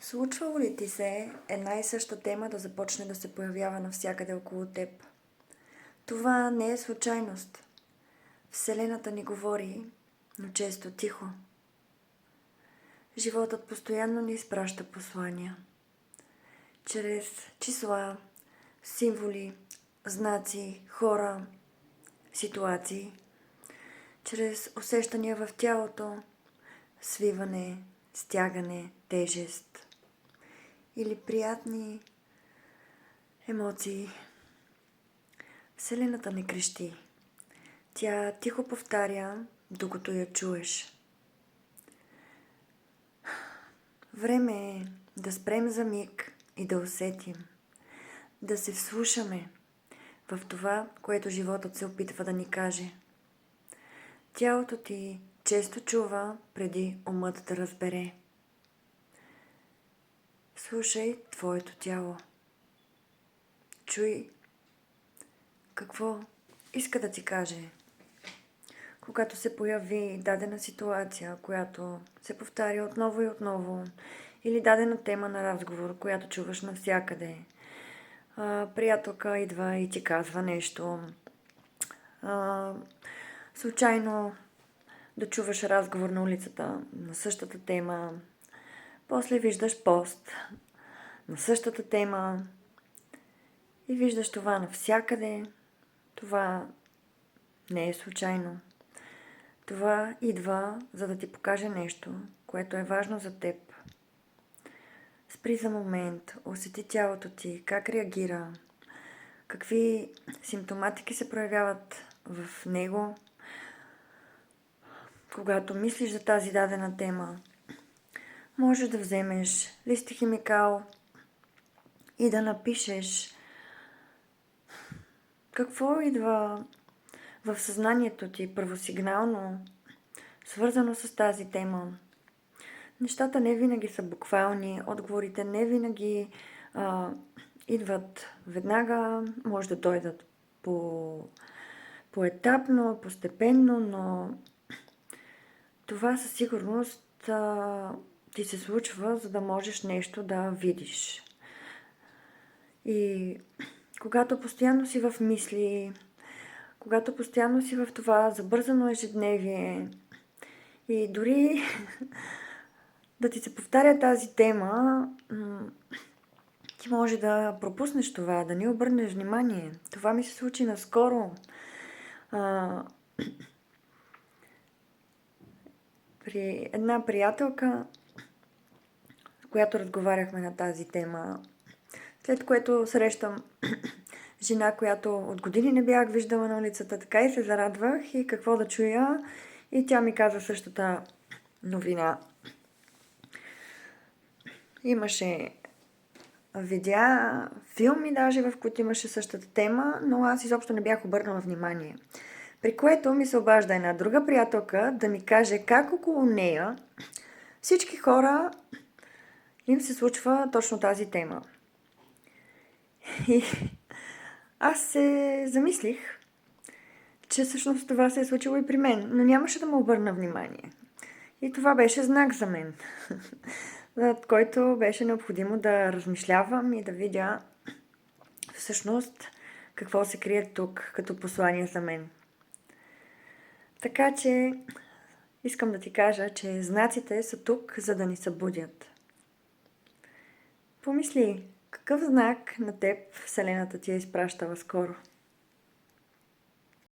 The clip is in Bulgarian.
Случвало ли ти се една и съща тема да започне да се появява навсякъде около теб? Това не е случайност. Вселената ни говори, но често тихо. Животът постоянно ни изпраща послания. Чрез числа, символи, знаци, хора, ситуации. Чрез усещания в тялото, свиване, стягане, тежест. Или приятни емоции. Вселената не крещи. Тя тихо повтаря, докато я чуеш. Време е да спрем за миг и да усетим. Да се вслушаме в това, което животът се опитва да ни каже. Тялото ти често чува преди умът да разбере. Слушай твоето тяло. Чуй какво иска да ти каже. Когато се появи дадена ситуация, която се повтаря отново и отново, или дадена тема на разговор, която чуваш навсякъде, приятелка идва и ти казва нещо, случайно да чуваш разговор на улицата на същата тема, после виждаш пост на същата тема и виждаш това навсякъде. Това не е случайно. Това идва, за да ти покаже нещо, което е важно за теб. Спри за момент, усети тялото ти, как реагира, какви симптоматики се проявяват в него, когато мислиш за тази дадена тема. Можеш да вземеш лист химикал и да напишеш какво идва в съзнанието ти първосигнално, свързано с тази тема. Нещата не винаги са буквални, отговорите не винаги идват веднага, може да дойдат поетапно, постепенно, но това със сигурност ти се случва, за да можеш нещо да видиш. И когато постоянно си в мисли, когато постоянно си в това забързано ежедневие и дори да ти се повтаря тази тема, ти може да пропуснеш това, да не обърнеш внимание. Това ми се случи наскоро. При една приятелка, с която разговаряхме на тази тема, след което срещам жена, която от години не бях виждала на улицата, така и се зарадвах и какво да чуя. И тя ми каза същата новина. Имаше видеа, филми даже, в които имаше същата тема, но аз изобщо не бях обърнала внимание. При което ми се обажда една друга приятелка да ми каже как около нея всички хора им се случва точно тази тема. И аз се замислих, че всъщност това се е случило и при мен, но нямаше да му обърна внимание. И това беше знак за мен, за който беше необходимо да размишлявам и да видя всъщност какво се крие тук като послание за мен. Така че искам да ти кажа, че знаците са тук, за да ни събудят. Помисли, какъв знак на теб Вселената ти е изпращала скоро?